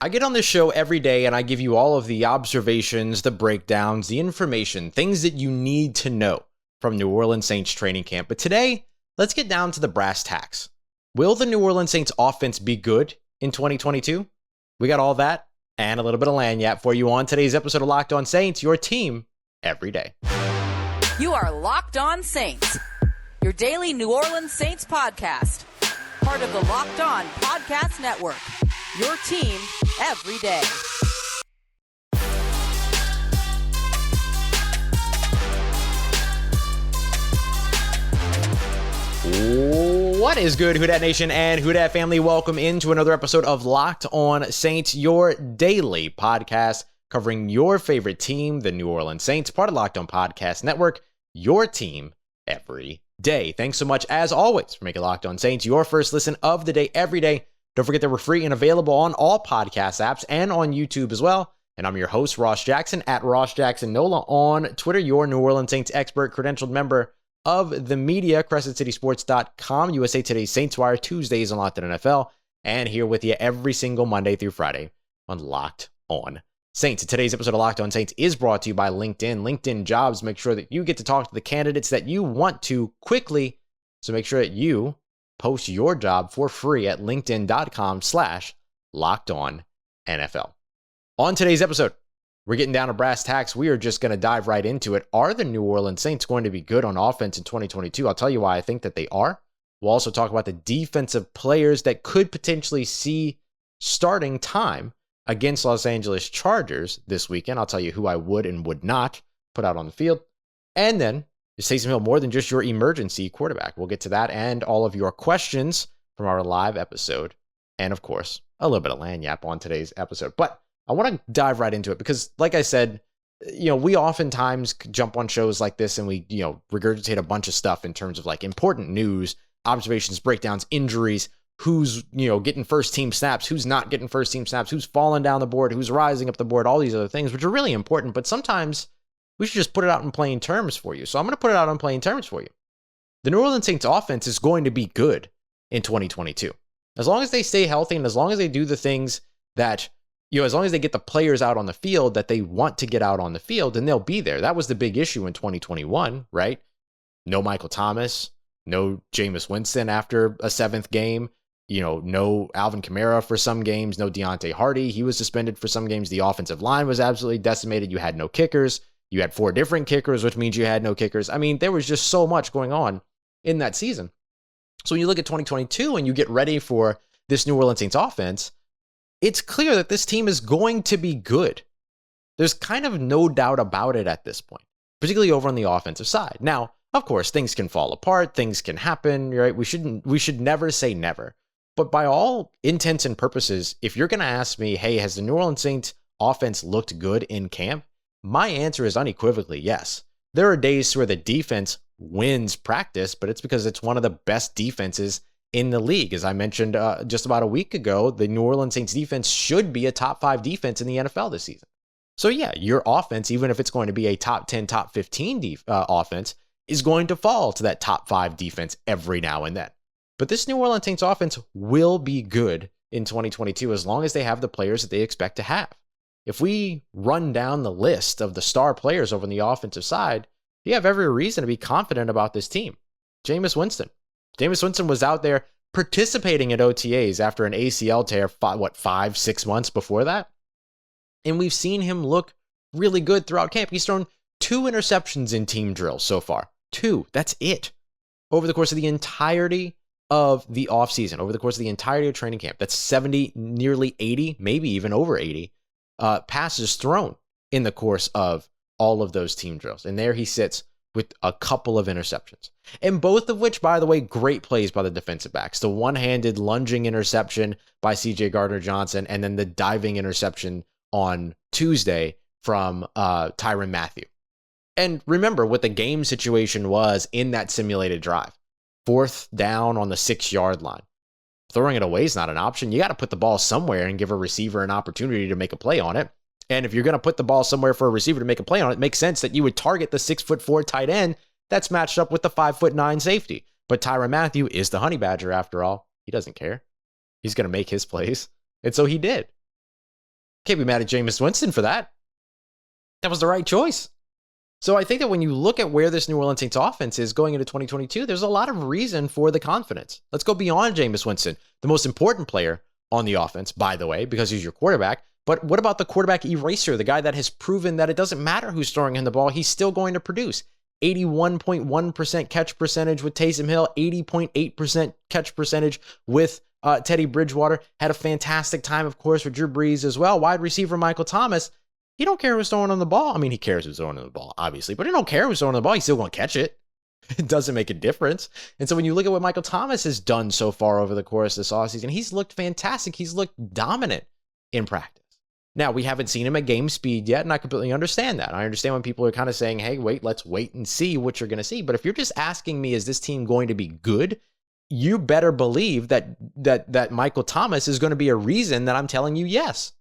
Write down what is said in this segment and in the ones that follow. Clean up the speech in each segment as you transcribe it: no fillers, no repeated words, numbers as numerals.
I get on this show every day and I give you all of the observations, the breakdowns, the information, things that you need to know from New Orleans Saints training camp. But today, let's get down to the brass tacks. Will the New Orleans Saints offense be good in 2022? We got all that and a little bit of lagniappe for you on today's episode of Locked On Saints, your team every day. You are Locked On Saints, your daily New Orleans Saints podcast. Part of the Locked On Podcast Network, your team every day. What is good, Who Dat Nation and Who Dat family? Welcome into another episode of Locked On Saints, your daily podcast covering your favorite team, the New Orleans Saints, part of Locked On Podcast Network, your team every day. Thanks so much, as always, for making Locked On Saints your first listen of the day every day. Don't forget that we're free and available on all podcast apps and on YouTube as well. And I'm your host, Ross Jackson, at Ross Jackson Nola on Twitter, your New Orleans Saints expert, credentialed member of the media, CrescentCitySports.com, USA Today's Saints Wire, Tuesdays on Locked On NFL, and here with you every single Monday through Friday on Locked On Saints. Today's episode of Locked On Saints is brought to you by LinkedIn. LinkedIn Jobs make sure that you get to talk to the candidates that you want to quickly, so make sure that you post your job for free at linkedin.com/LockedOnNFL. On today's episode, we're getting down to brass tacks. We are just going to dive right into it. Are the New Orleans Saints going to be good on offense in 2022? I'll tell you why I think that they are. We'll also talk about the defensive players that could potentially see starting time against Los Angeles Chargers this weekend. I'll tell you who I would and would not put out on the field. And then Taysom Hill, more than just your emergency quarterback. We'll get to that and all of your questions from our live episode. And of course, a little bit of lagniappe on today's episode. But I want to dive right into it because, like I said, we oftentimes jump on shows like this and we, regurgitate a bunch of stuff in terms of like important news, observations, breakdowns, injuries, who's, getting first team snaps, who's not getting first team snaps, who's falling down the board, who's rising up the board, all these other things, which are really important. But sometimes we should just put it out in plain terms for you. So I'm going to put it out in plain terms for you. The New Orleans Saints offense is going to be good in 2022. As long as they stay healthy and as long as they do the things that, as long as they get the players out on the field that they want to get out on the field, then they'll be there. That was the big issue in 2021, right? No Michael Thomas, no Jameis Winston after a seventh game, no Alvin Kamara for some games, no Deontay Hardy. He was suspended for some games. The offensive line was absolutely decimated. You had no kickers. You had 4 different kickers, which means you had no kickers. I mean, there was just so much going on in that season. So when you look at 2022 and you get ready for this New Orleans Saints offense, it's clear that this team is going to be good. There's kind of no doubt about it at this point, particularly over on the offensive side. Now, of course, things can fall apart, things can happen, right? We should never say never. But by all intents and purposes, if you're going to ask me, hey, has the New Orleans Saints offense looked good in camp? My answer is unequivocally yes. There are days where the defense wins practice, but it's because it's one of the best defenses in the league. As I mentioned just about a week ago, the New Orleans Saints defense should be a top 5 defense in the NFL this season. So yeah, your offense, even if it's going to be a top 10, top 15 offense, is going to fall to that top 5 defense every now and then. But this New Orleans Saints offense will be good in 2022 as long as they have the players that they expect to have. If we run down the list of the star players over on the offensive side, you have every reason to be confident about this team. Jameis Winston. Jameis Winston was out there participating at OTAs after an ACL tear, 5-6 months before that? And we've seen him look really good throughout camp. He's thrown 2 interceptions in team drills so far. 2, that's it. Over the course of the entirety of the offseason, over the course of the entirety of training camp, that's 70, nearly 80, maybe even over 80 passes thrown in the course of all of those team drills. And there he sits with a couple of interceptions. And both of which, by the way, great plays by the defensive backs. The one-handed lunging interception by CJ Gardner-Johnson, and then the diving interception on Tuesday from Tyrann Mathieu. And remember what the game situation was in that simulated drive. 4th down on the 6-yard line. Throwing it away is not an option. You got to put the ball somewhere and give a receiver an opportunity to make a play on it. And if you're going to put the ball somewhere for a receiver to make a play on it, it makes sense that you would target the 6'4" tight end that's matched up with the 5'9" safety. But Tyrann Mathieu is the honey badger after all. He doesn't care. He's going to make his plays. And so he did. Can't be mad at Jameis Winston for that. That was the right choice. So I think that when you look at where this New Orleans Saints offense is going into 2022, there's a lot of reason for the confidence. Let's go beyond Jameis Winston, the most important player on the offense, by the way, because he's your quarterback. But what about the quarterback eraser, the guy that has proven that it doesn't matter who's throwing him the ball, he's still going to produce? 81.1% catch percentage with Taysom Hill, 80.8% catch percentage with Teddy Bridgewater. Had a fantastic time, of course, with Drew Brees as well. Wide receiver Michael Thomas. He don't care who's throwing on the ball. I mean, he cares who's throwing on the ball, obviously, but he don't care who's throwing on the ball. He's still going to catch it. It doesn't make a difference. And so when you look at what Michael Thomas has done so far over the course of this offseason, he's looked fantastic. He's looked dominant in practice. Now, we haven't seen him at game speed yet, and I completely understand that. I understand when people are kind of saying, hey, let's wait and see what you're going to see. But if you're just asking me, is this team going to be good? You better believe that Michael Thomas is going to be a reason that I'm telling you yes.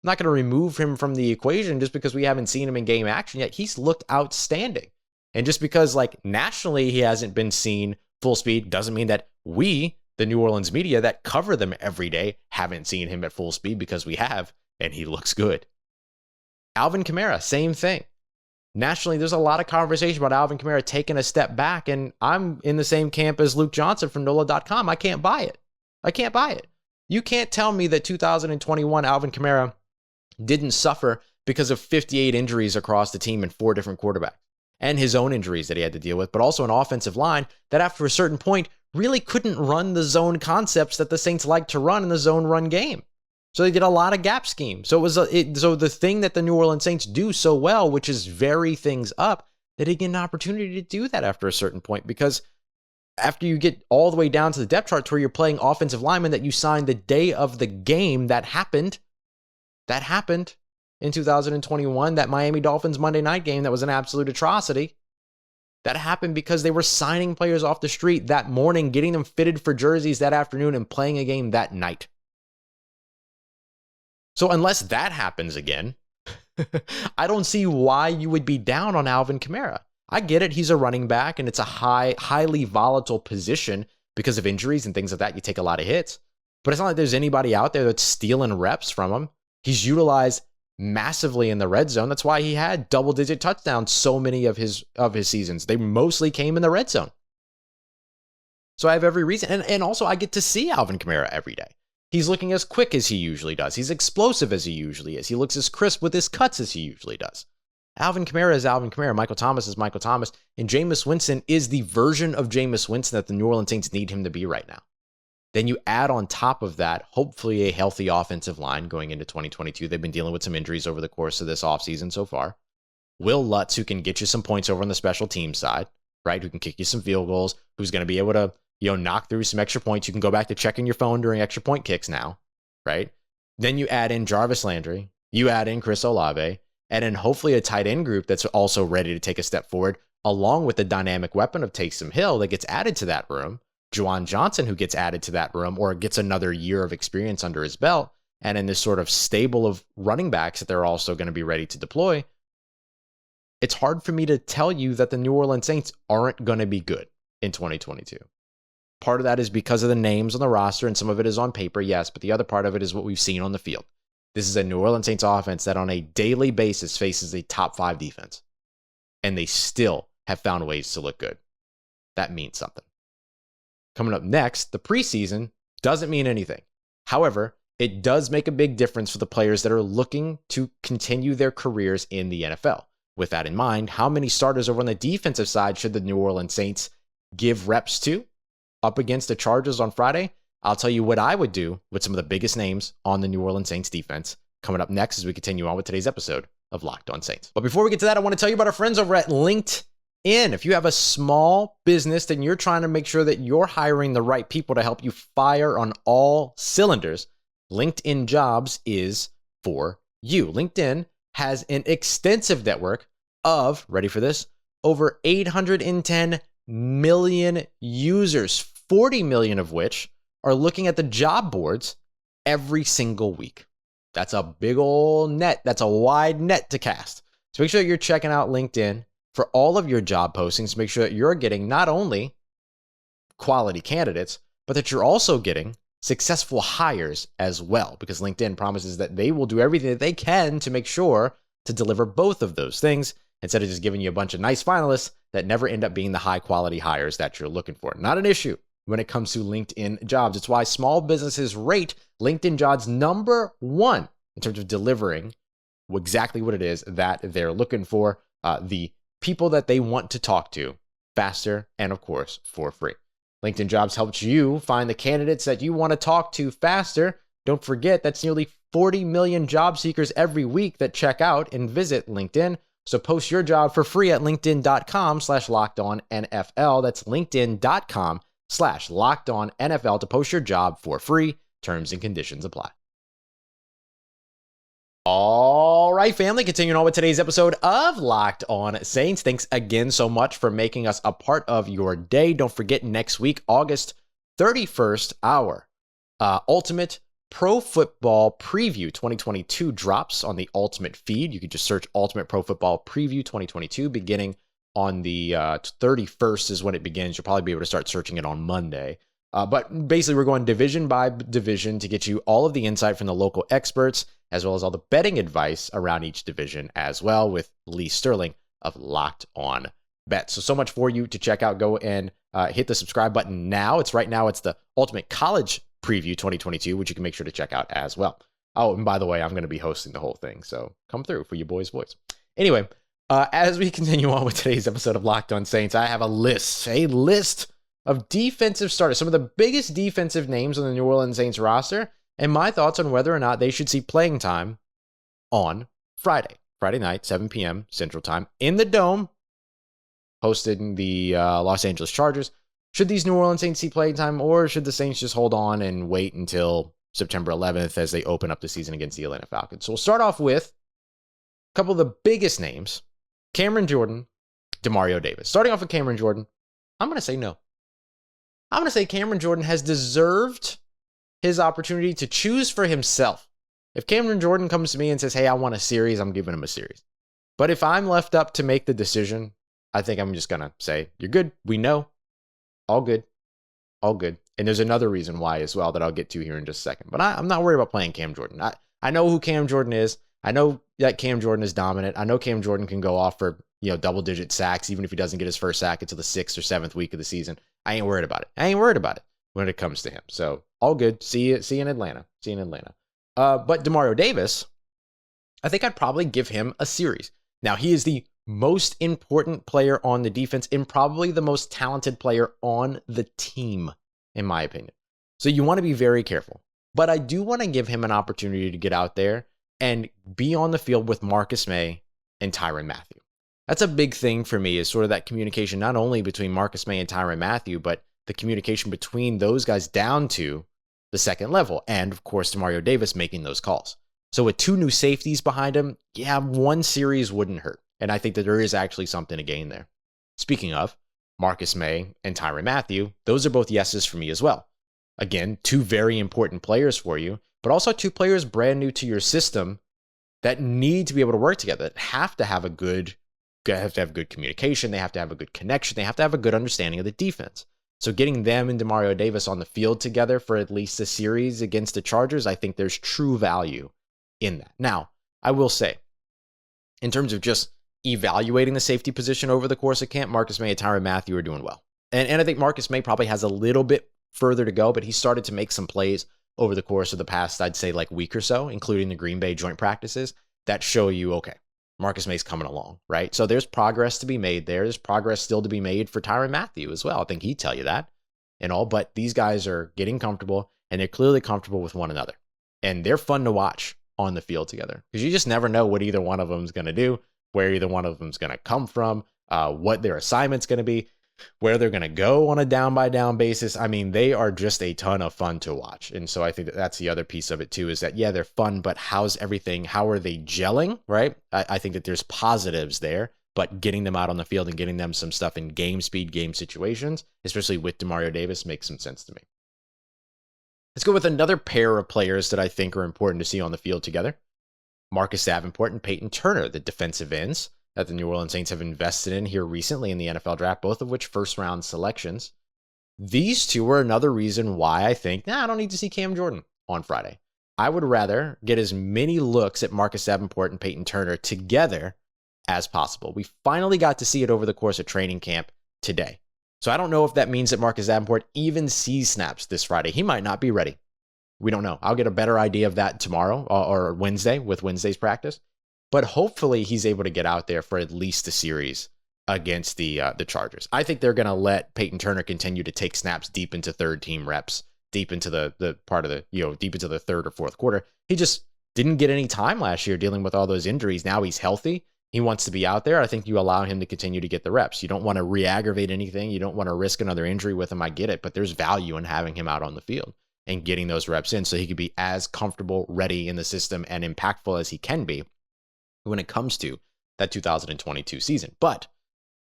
I'm not going to remove him from the equation just because we haven't seen him in game action yet. He's looked outstanding. And just because nationally he hasn't been seen full speed doesn't mean that we, the New Orleans media that cover them every day, haven't seen him at full speed, because we have, and he looks good. Alvin Kamara, same thing. Nationally, there's a lot of conversation about Alvin Kamara taking a step back, and I'm in the same camp as Luke Johnson from NOLA.com. I can't buy it. You can't tell me that 2021 Alvin Kamara didn't suffer because of 58 injuries across the team and 4 different quarterbacks, and his own injuries that he had to deal with, but also an offensive line that after a certain point really couldn't run the zone concepts that the Saints like to run in the zone run game. So they did a lot of gap scheme. So so the thing that the New Orleans Saints do so well, which is vary things up, they didn't get an opportunity to do that after a certain point, because after you get all the way down to the depth chart to where you're playing offensive linemen that you signed the day of the game, that happened in 2021, that Miami Dolphins Monday night game that was an absolute atrocity. That happened because they were signing players off the street that morning, getting them fitted for jerseys that afternoon, and playing a game that night. So unless that happens again, I don't see why you would be down on Alvin Kamara. I get it. He's a running back, and it's a highly volatile position because of injuries and things like that. You take a lot of hits, but it's not like there's anybody out there that's stealing reps from him. He's utilized massively in the red zone. That's why he had double-digit touchdowns so many of his seasons. They mostly came in the red zone. So I have every reason. And also I get to see Alvin Kamara every day. He's looking as quick as he usually does. He's explosive as he usually is. He looks as crisp with his cuts as he usually does. Alvin Kamara is Alvin Kamara. Michael Thomas is Michael Thomas. And Jameis Winston is the version of Jameis Winston that the New Orleans Saints need him to be right now. Then you add on top of that, hopefully a healthy offensive line going into 2022. They've been dealing with some injuries over the course of this offseason so far. Will Lutz, who can get you some points over on the special team side, right? Who can kick you some field goals, who's going to be able to, knock through some extra points. You can go back to checking your phone during extra point kicks now, right? Then you add in Jarvis Landry, you add in Chris Olave, and then hopefully a tight end group that's also ready to take a step forward, along with the dynamic weapon of Taysom Hill that gets added to that room. Juwan Johnson, who gets added to that room or gets another year of experience under his belt, and in this sort of stable of running backs that they're also going to be ready to deploy. It's hard for me to tell you that the New Orleans Saints aren't going to be good in 2022. Part of that is because of the names on the roster, and some of it is on paper, yes, but the other part of it is what we've seen on the field. This is a New Orleans Saints offense that on a daily basis faces a top 5 defense, and they still have found ways to look good. That means something. Coming up next, the preseason doesn't mean anything. However, it does make a big difference for the players that are looking to continue their careers in the NFL. With that in mind, how many starters over on the defensive side should the New Orleans Saints give reps to up against the Chargers on Friday? I'll tell you what I would do with some of the biggest names on the New Orleans Saints defense coming up next as we continue on with today's episode of Locked On Saints. But before we get to that, I want to tell you about our friends over at LinkedIn. If you have a small business and you're trying to make sure that you're hiring the right people to help you fire on all cylinders, LinkedIn Jobs is for you. LinkedIn has an extensive network of, ready for this, over 810 million users, 40 million of which are looking at the job boards every single week. That's a big old net. That's a wide net to cast. So make sure that you're checking out LinkedIn for all of your job postings. Make sure that you're getting not only quality candidates, but that you're also getting successful hires as well, because LinkedIn promises that they will do everything that they can to make sure to deliver both of those things instead of just giving you a bunch of nice finalists that never end up being the high quality hires that you're looking for. Not an issue when it comes to LinkedIn jobs. It's why small businesses rate LinkedIn jobs number one in terms of delivering exactly what it is that they're looking for, the people that they want to talk to faster and, of course, for free. LinkedIn Jobs helps you find the candidates that you want to talk to faster. Don't forget, that's nearly 40 million job seekers every week that check out and visit LinkedIn. So post your job for free at linkedin.com/lockedonnfl. That's linkedin.com/lockedonnfl to post your job for free. Terms and conditions apply. All right, family, continuing on with today's episode of Locked On Saints. Thanks again so much for making us a part of your day. Don't forget, next week, August 31st, our Ultimate Pro Football Preview 2022 drops on the Ultimate feed. You can just search Ultimate Pro Football Preview 2022 beginning on the 31st is when it begins. You'll probably be able to start searching it on Monday. But basically, we're going division by division to get you all of the insight from the local experts, as well as all the betting advice around each division as well, with Lee Sterling of Locked On Bets. So much for you to check out. Go and hit the subscribe button now. It's the Ultimate College Preview 2022, which you can make sure to check out as well. Oh, and by the way, I'm going to be hosting the whole thing, so come through for your boys' voice. Anyway, as we continue on with today's episode of Locked On Saints, I have a list of defensive starters, some of the biggest defensive names on the New Orleans Saints roster, and my thoughts on whether or not they should see playing time on Friday night, 7 p.m. Central Time, in the Dome, hosting the Los Angeles Chargers. Should these New Orleans Saints see playing time, or should the Saints just hold on and wait until September 11th as they open up the season against the Atlanta Falcons? So we'll start off with a couple of the biggest names: Cameron Jordan, Demario Davis. Starting off with Cameron Jordan, I'm going to say no. I'm going to say Cameron Jordan has deserved his opportunity to choose for himself. If Cameron Jordan comes to me and says, hey, I want a series, I'm giving him a series. But if I'm left up to make the decision, I think I'm just going to say, you're good. We know. All good. All good. And there's another reason why as well that I'll get to here in just a second. But I'm not worried about playing Cam Jordan. I know who Cam Jordan is. I know that Cam Jordan is dominant. I know Cam Jordan can go off for double-digit sacks, even if he doesn't get his first sack until the 6th or 7th week of the season. I ain't worried about it when it comes to him. So all good. See you in Atlanta. But Demario Davis, I think I'd probably give him a series. Now, he is the most important player on the defense and probably the most talented player on the team, in my opinion. So you want to be very careful. But I do want to give him an opportunity to get out there and be on the field with Marcus May and Tyrann Mathieu. That's a big thing for me, is sort of that communication, not only between Marcus May and Tyrann Mathieu, but the communication between those guys down to the second level. And, of course, Demario Davis making those calls. So with two new safeties behind him, yeah, one series wouldn't hurt. And I think that there is actually something to gain there. Speaking of Marcus May and Tyrann Mathieu, those are both yeses for me as well. Again, two very important players for you, but also two players brand new to your system that need to be able to work together, that have to have good communication. They have to have a good connection. They have to have a good understanding of the defense. So getting them and Demario Davis on the field together for at least a series against the Chargers, I think there's true value in that. Now, I will say, in terms of just evaluating the safety position over the course of camp, Marcus May and Tyrann Mathieu are doing well. And I think Marcus May probably has a little bit further to go, but he started to make some plays over the course of the past, I'd say, week or so, including the Green Bay joint practices, that show you, okay, Marcus May's coming along, right? So there's progress to be made there. There's progress still to be made for Tyrann Mathieu as well. I think he'd tell you that and all, but these guys are getting comfortable, and they're clearly comfortable with one another. And they're fun to watch on the field together, because you just never know what either one of them is going to do, where either one of them is going to come from, what their assignment's going to be, where they're going to go on a down-by-down basis. I mean, they are just a ton of fun to watch. And so I think that that's the other piece of it too, is that, yeah, they're fun, but how are they gelling, right? I think that there's positives there, but getting them out on the field and getting them some stuff in game speed, game situations, especially with Demario Davis, makes some sense to me. Let's go with another pair of players that I think are important to see on the field together. Marcus Davenport and Peyton Turner, the defensive ends that the New Orleans Saints have invested in here recently in the NFL draft, both of which first-round selections. These two are another reason why I think, I don't need to see Cam Jordan on Friday. I would rather get as many looks at Marcus Davenport and Peyton Turner together as possible. We finally got to see it over the course of training camp today. So I don't know if that means that Marcus Davenport even sees snaps this Friday. He might not be ready. We don't know. I'll get a better idea of that tomorrow or Wednesday with Wednesday's practice. But hopefully he's able to get out there for at least a series against the Chargers. I think they're going to let Peyton Turner continue to take snaps deep into third team reps, deep into the part of the, deep into the third or fourth quarter. He just didn't get any time last year dealing with all those injuries. Now he's healthy. He wants to be out there. I think you allow him to continue to get the reps. You don't want to re-aggravate anything. You don't want to risk another injury with him. I get it, but there's value in having him out on the field and getting those reps in so he could be as comfortable, ready in the system, and impactful as he can be when it comes to that 2022 season. But,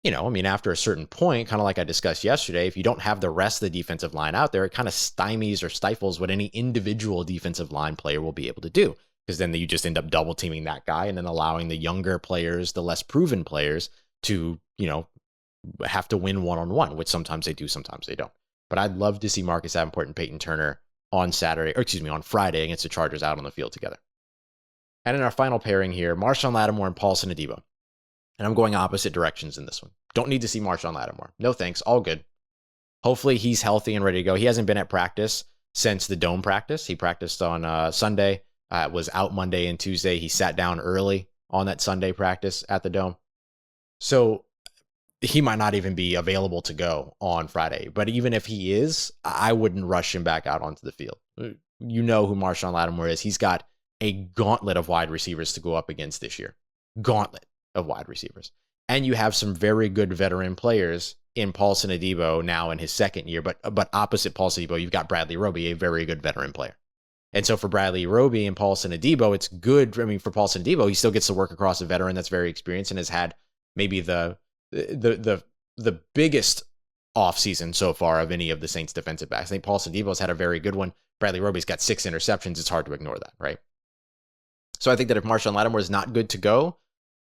after a certain point, kind of like I discussed yesterday, if you don't have the rest of the defensive line out there, it kind of stymies or stifles what any individual defensive line player will be able to do. Because then you just end up double teaming that guy and then allowing the younger players, the less proven players to, have to win one-on-one, which sometimes they do, sometimes they don't. But I'd love to see Marcus Davenport and Peyton Turner on Friday against the Chargers out on the field together. And in our final pairing here, Marshon Lattimore and Paulson Adebo. And I'm going opposite directions in this one. Don't need to see Marshon Lattimore. No thanks. All good. Hopefully he's healthy and ready to go. He hasn't been at practice since the dome practice. He practiced on Sunday, was out Monday and Tuesday. He sat down early on that Sunday practice at the dome. So he might not even be available to go on Friday. But even if he is, I wouldn't rush him back out onto the field. You know who Marshon Lattimore is. He's got a gauntlet of wide receivers to go up against this year. Gauntlet of wide receivers. And you have some very good veteran players in Paulson Adebo now in his second year. But opposite Paulson Adebo, you've got Bradley Roby, a very good veteran player. And so for Bradley Roby and Paulson Adebo, it's good. For Paulson Adebo, he still gets to work across a veteran that's very experienced and has had maybe the biggest offseason so far of any of the Saints defensive backs. I think Paulson Adebo's had a very good one. Bradley Roby's got 6 interceptions. It's hard to ignore that, right? So I think that if Marshon Lattimore is not good to go,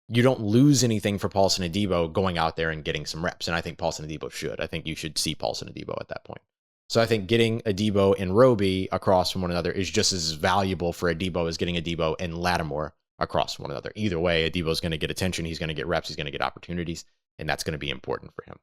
you don't lose anything for Paulson Adebo going out there and getting some reps. And I think Paulson Adebo should. I think you should see Paulson Adebo at that point. So I think getting Adebo and Roby across from one another is just as valuable for Adebo as getting Adebo and Lattimore across from one another. Either way, Adebo's going to get attention. He's going to get reps. He's going to get opportunities. And that's going to be important for him.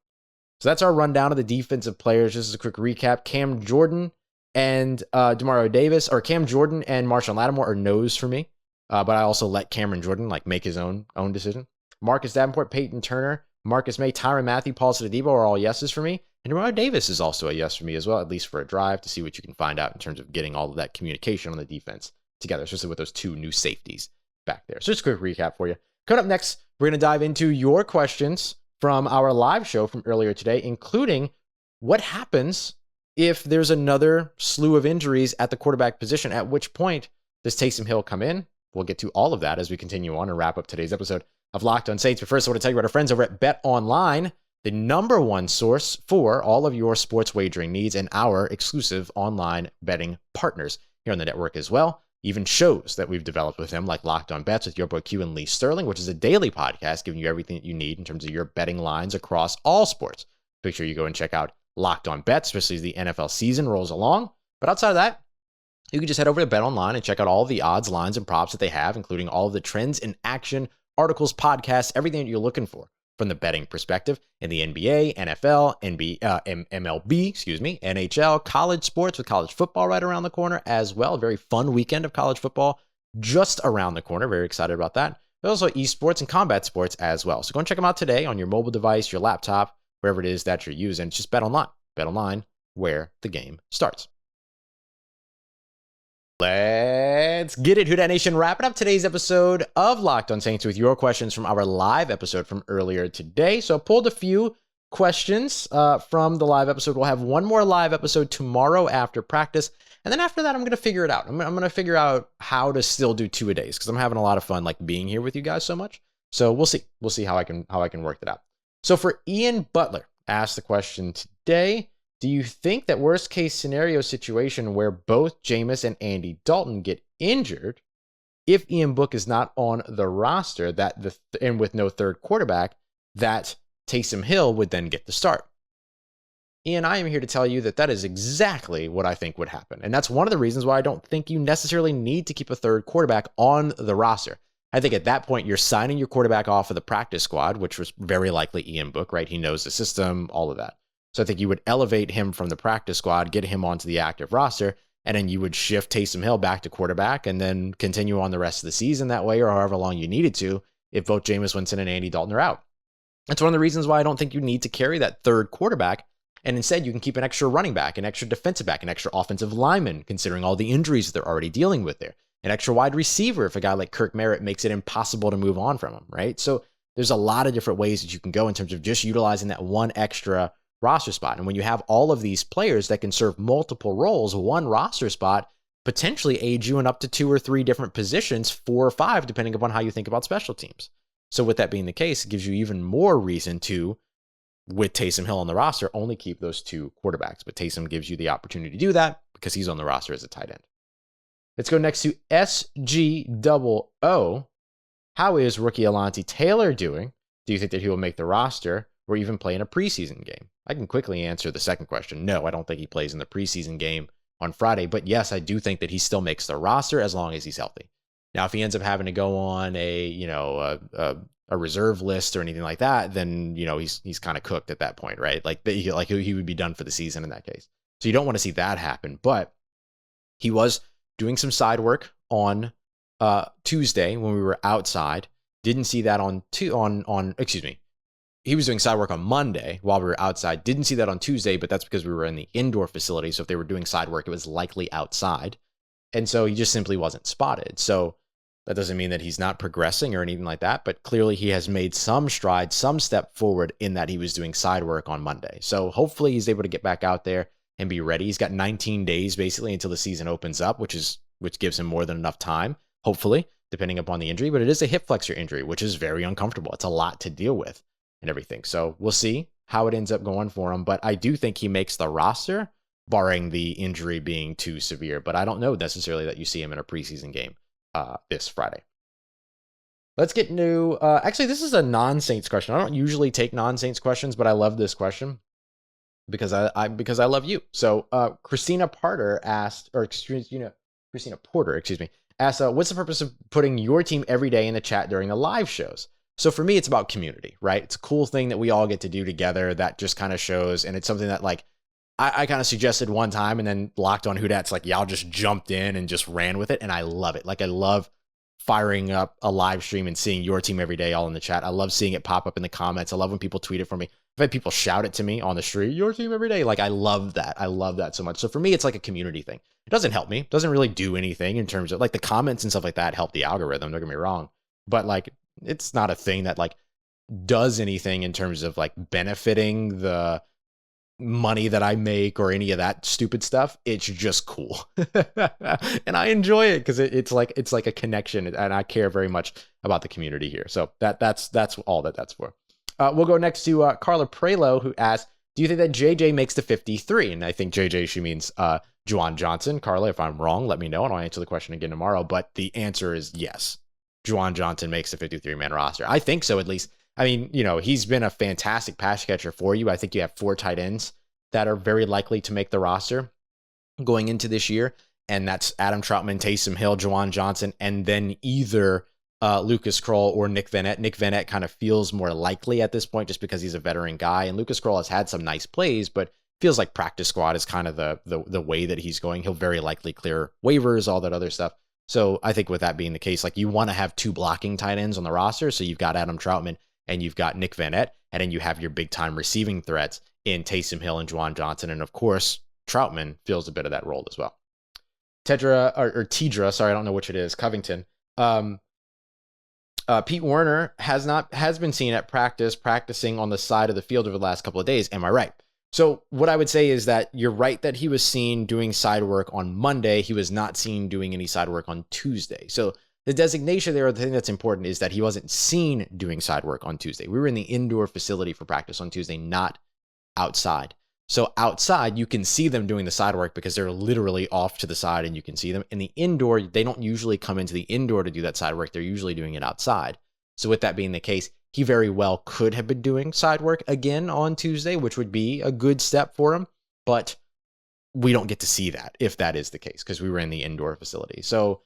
So that's our rundown of the defensive players. Just as a quick recap, Cam Jordan and Demario Davis, or Cam Jordan and Marshon Lattimore are no's for me. But I also let Cameron Jordan make his own decision. Marcus Davenport, Peyton Turner, Marcus May, Tyrann Mathieu, Paulson Adebo are all yeses for me. And Demario Davis is also a yes for me as well, at least for a drive, to see what you can find out in terms of getting all of that communication on the defense together, especially with those 2 new safeties back there. So just a quick recap for you. Coming up next, we're going to dive into your questions from our live show from earlier today, including what happens if there's another slew of injuries at the quarterback position, at which point does Taysom Hill come in? We'll get to all of that as we continue on and wrap up today's episode of Locked On Saints. But first, I want to tell you about our friends over at Bet Online, the #1 source for all of your sports wagering needs and our exclusive online betting partners here on the network as well. Even shows that we've developed with them, like Locked On Bets with your boy Q and Lee Sterling, which is a daily podcast giving you everything that you need in terms of your betting lines across all sports. Make sure you go and check out Locked On Bets, especially as the NFL season rolls along. But outside of that, you can just head over to Bet Online and check out all the odds, lines, and props that they have, including all of the trends in action, articles, podcasts, everything that you're looking for from the betting perspective in the NBA, NFL, MLB, NHL, college sports with college football right around the corner as well. A very fun weekend of college football just around the corner. Very excited about that. There's also esports and combat sports as well. So go and check them out today on your mobile device, your laptop, wherever it is that you're using. It's just Bet Online. Bet Online, where the game starts. Let's get it, Who Dat Nation. Wrapping up today's episode of Locked On Saints with your questions from our live episode from earlier today. So I pulled a few questions from the live episode. We'll have one more live episode tomorrow after practice. And then after that, I'm going to figure it out. I'm going to figure out how to still do 2 a days because I'm having a lot of fun being here with you guys so much. So we'll see. We'll see how I can work that out. So for Ian Butler, asked the question today. Do you think that worst case scenario situation where both Jameis and Andy Dalton get injured, if Ian Book is not on the roster, and with no third quarterback, that Taysom Hill would then get the start? And I am here to tell you that that is exactly what I think would happen. And that's one of the reasons why I don't think you necessarily need to keep a third quarterback on the roster. I think at that point, you're signing your quarterback off of the practice squad, which was very likely Ian Book, right? He knows the system, all of that. So I think you would elevate him from the practice squad, get him onto the active roster, and then you would shift Taysom Hill back to quarterback and then continue on the rest of the season that way, or however long you needed to, if both Jameis Winston and Andy Dalton are out. That's one of the reasons why I don't think you need to carry that third quarterback. And instead, you can keep an extra running back, an extra defensive back, an extra offensive lineman, considering all the injuries they're already dealing with there. An extra wide receiver if a guy like Kirk Merritt makes it impossible to move on from him, right? So there's a lot of different ways that you can go in terms of just utilizing that one extra roster spot. And when you have all of these players that can serve multiple roles, one roster spot potentially aids you in up to 2 or 3 different positions, 4 or 5, depending upon how you think about special teams. So with that being the case, it gives you even more reason to, with Taysom Hill on the roster, only keep those 2 quarterbacks. But Taysom gives you the opportunity to do that because he's on the roster as a tight end. Let's go next to SGOO. How is rookie Alontae Taylor doing? Do you think that he will make the roster or even play in a preseason game? I can quickly answer the second question. No, I don't think he plays in the preseason game on Friday. But yes, I do think that he still makes the roster as long as he's healthy. Now, if he ends up having to go on a reserve list or anything like that, then he's kind of cooked at that point, right? Like he would be done for the season in that case. So you don't want to see that happen. But he was doing some side work on Tuesday when we were outside. Didn't see that he was doing side work on Monday while we were outside. Didn't see that on Tuesday, but that's because we were in the indoor facility. So if they were doing side work, it was likely outside. And so he just simply wasn't spotted. So that doesn't mean that he's not progressing or anything like that, but clearly he has made some stride, some step forward in that he was doing side work on Monday. So hopefully he's able to get back out there and be ready. He's got 19 days basically until the season opens up, which gives him more than enough time, hopefully, depending upon the injury. But it is a hip flexor injury, which is very uncomfortable. It's a lot to deal with and everything. So we'll see how it ends up going for him. But I do think he makes the roster, barring the injury being too severe. But I don't know necessarily that you see him in a preseason game this Friday. Let's get into, actually, this is a non-Saints question. I don't usually take non-Saints questions, but I love this question because I love you. So Christina Porter asked, what's the purpose of putting your team every day in the chat during the live shows? So for me, it's about community, right? It's a cool thing that we all get to do together that just kind of shows, and it's something that like I kind of suggested one time, and then Locked On Who Dat's like, y'all just jumped in and just ran with it, and I love it. Like, I love firing up a live stream and seeing your team every day all in the chat. I love seeing it pop up in the comments. I love when people tweet it for me. I've had people shout it to me on the street, your team every day. Like, I love that. I love that so much. So for me, it's like a community thing. It doesn't help me. It doesn't really do anything in terms of like the comments and stuff like that help the algorithm. Don't get me wrong. But like, it's not a thing that like does anything in terms of like benefiting the money that I make or any of that stupid stuff. It's just cool. And I enjoy it because it's like a connection, and I care very much about the community here. So that's all that's for. We'll go next to Carla Prelo, who asked, do you think that JJ makes the 53? And I think JJ, she means Juwan Johnson. Carla, if I'm wrong, let me know and I'll answer the question again tomorrow. But the answer is yes. Juwan Johnson makes the 53-man roster. I think so, at least. I mean, he's been a fantastic pass catcher for you. I think you have 4 tight ends that are very likely to make the roster going into this year. And that's Adam Troutman, Taysom Hill, Juwan Johnson, and then either Lucas Kroll or Nick Vannett. Nick Vannett kind of feels more likely at this point just because he's a veteran guy. And Lucas Kroll has had some nice plays, but feels like practice squad is kind of the way that he's going. He'll very likely clear waivers, all that other stuff. So I think with that being the case, like you want to have 2 blocking tight ends on the roster. So you've got Adam Troutman and you've got Nick Vannett, and then you have your big time receiving threats in Taysom Hill and Juwan Johnson. And of course, Troutman fills a bit of that role as well. Tidra, sorry, I don't know which it is, Covington. Pete Werner has been seen at practicing on the side of the field over the last couple of days. Am I right? So what I would say is that you're right that he was seen doing side work on Monday. He was not seen doing any side work on Tuesday. So the designation there, the thing that's important is that he wasn't seen doing side work on Tuesday. We were in the indoor facility for practice on Tuesday, not outside. So outside, you can see them doing the side work because they're literally off to the side and you can see them. In the indoor, they don't usually come into the indoor to do that side work. They're usually doing it outside. So with that being the case, he very well could have been doing side work again on Tuesday, which would be a good step for him. But we don't get to see that if that is the case, because we were in the indoor facility. So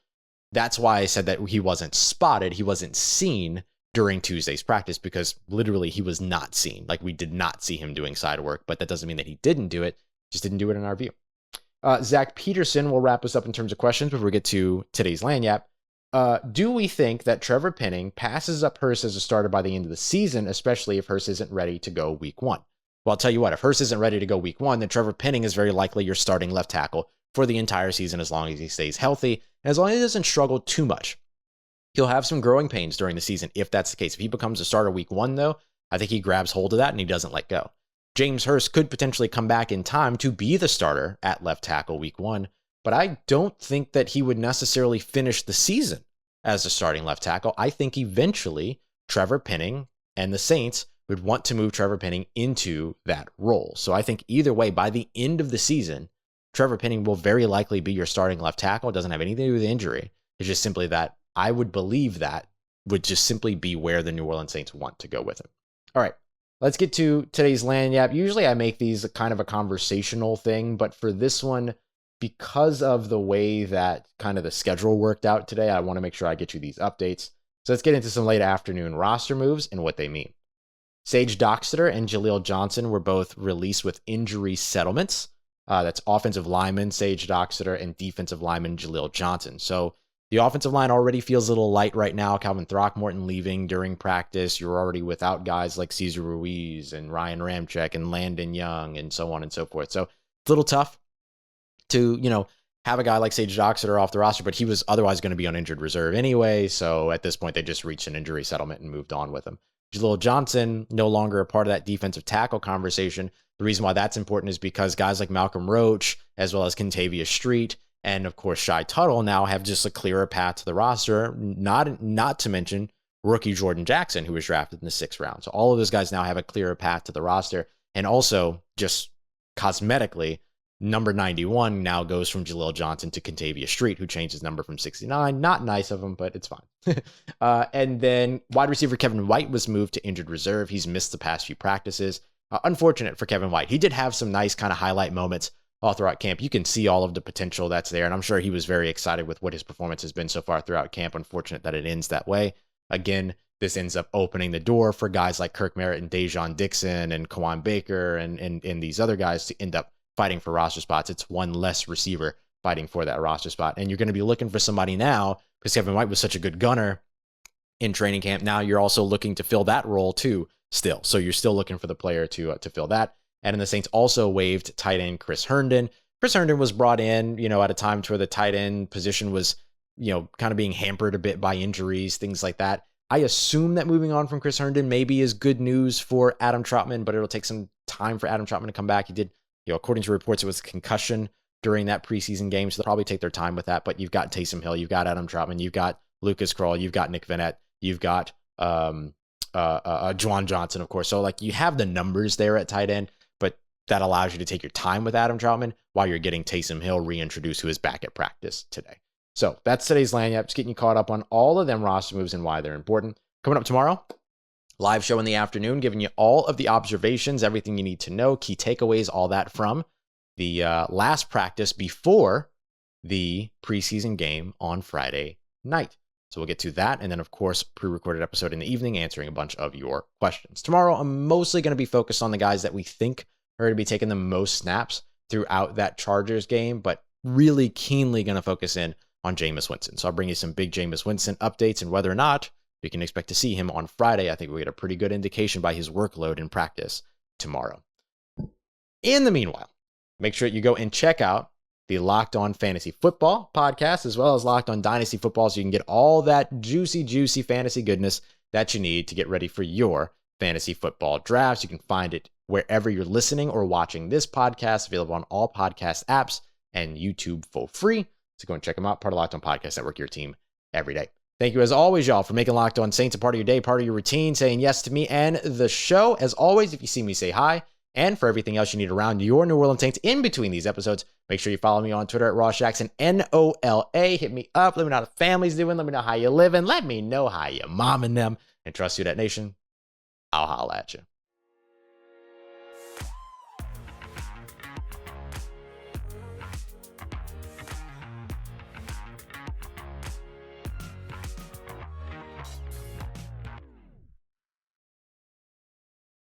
that's why I said that he wasn't spotted. He wasn't seen during Tuesday's practice, because literally he was not seen. Like, we did not see him doing side work, but that doesn't mean that he didn't do it. Just didn't do it in our view. Zach Peterson will wrap us up in terms of questions before we get to today's Lanyap. Do we think that Trevor Penning passes up Hurst as a starter by the end of the season, especially if Hurst isn't ready to go week 1? Well, I'll tell you what, if Hurst isn't ready to go week 1, then Trevor Penning is very likely your starting left tackle for the entire season, as long as he stays healthy and as long as he doesn't struggle too much. He'll have some growing pains during the season if that's the case. If he becomes a starter week 1, though, I think he grabs hold of that and he doesn't let go. James Hurst could potentially come back in time to be the starter at left tackle week 1, but I don't think that he would necessarily finish the season as a starting left tackle. I think eventually Trevor Penning and the Saints would want to move Trevor Penning into that role. So I think either way, by the end of the season, Trevor Penning will very likely be your starting left tackle. It doesn't have anything to do with injury. It's just simply that I would believe that would just simply be where the New Orleans Saints want to go with him. All right, let's get to today's Lanyap. Usually I make these kind of a conversational thing, but for this one, because of the way that kind of the schedule worked out today, I want to make sure I get you these updates. So let's get into some late afternoon roster moves and what they mean. Sage Doxter and Jaleel Johnson were both released with injury settlements. That's offensive lineman Sage Doxter and defensive lineman Jaleel Johnson. So the offensive line already feels a little light right now. Calvin Throckmorton leaving during practice. You're already without guys like Cesar Ruiz and Ryan Ramczyk and Landon Young and so on and so forth. So it's a little tough to, have a guy like Sage Doxter off the roster, but he was otherwise going to be on injured reserve anyway. So at this point, they just reached an injury settlement and moved on with him. Jaleel Johnson, no longer a part of that defensive tackle conversation. The reason why that's important is because guys like Malcolm Roach, as well as Kentavious Street, and of course Shy Tuttle now have just a clearer path to the roster, not to mention rookie Jordan Jackson, who was drafted in the 6th round. So all of those guys now have a clearer path to the roster. And also, just cosmetically, number 91 now goes from Jaleel Johnson to Kentavious Street, who changed his number from 69. Not nice of him, but it's fine. And then wide receiver Kevin White was moved to injured reserve. He's missed the past few practices. Unfortunate for Kevin White. He did have some nice kind of highlight moments all throughout camp. You can see all of the potential that's there, and I'm sure he was very excited with what his performance has been so far throughout camp. Unfortunate that it ends that way. Again, this ends up opening the door for guys like Kirk Merritt and Dejon Dixon and Kawan Baker and these other guys to end up fighting for roster spots. It's one less receiver fighting for that roster spot. And you're going to be looking for somebody now, because Kevin White was such a good gunner in training camp. Now you're also looking to fill that role too still. So you're still looking for the player to fill that. And then the Saints also waived tight end Chris Herndon. Chris Herndon was brought in, at a time to where the tight end position was, kind of being hampered a bit by injuries, things like that. I assume that moving on from Chris Herndon maybe is good news for Adam Trautman, but it'll take some time for Adam Trautman to come back. He did, according to reports, it was a concussion during that preseason game, so they'll probably take their time with that. But you've got Taysom Hill, you've got Adam Trautman, you've got Lucas Krull, you've got Nick Vannett, you've got Juwan Johnson, of course. So you have the numbers there at tight end, but that allows you to take your time with Adam Trautman while you're getting Taysom Hill reintroduced, who is back at practice today. So that's today's Lanyap. Just getting you caught up on all of them roster moves and why they're important. Coming up tomorrow, live show in the afternoon, giving you all of the observations, everything you need to know, key takeaways, all that from the last practice before the preseason game on Friday night. So we'll get to that. And then, of course, pre-recorded episode in the evening, answering a bunch of your questions. Tomorrow, I'm mostly going to be focused on the guys that we think are going to be taking the most snaps throughout that Chargers game, but really keenly going to focus in on Jameis Winston. So I'll bring you some big Jameis Winston updates and whether or not we can expect to see him on Friday. I think we'll get a pretty good indication by his workload in practice tomorrow. In the meanwhile, make sure you go and check out the Locked On Fantasy Football podcast, as well as Locked On Dynasty Football, so you can get all that juicy fantasy goodness that you need to get ready for your fantasy football drafts. You can find it wherever you're listening or watching this podcast, available on all podcast apps and YouTube for free. So go and check them out. Part of Locked On Podcast Network, your team every day. Thank you, as always, y'all, for making Locked On Saints a part of your day, part of your routine, saying yes to me and the show. As always, if you see me, say hi. And for everything else you need around your New Orleans Saints in between these episodes, make sure you follow me on Twitter at Ross Jackson, NOLA. Hit me up. Let me know how the family's doing. Let me know how you're living. Let me know how your mom and them. And trust Who Dat Nation. I'll holla at you.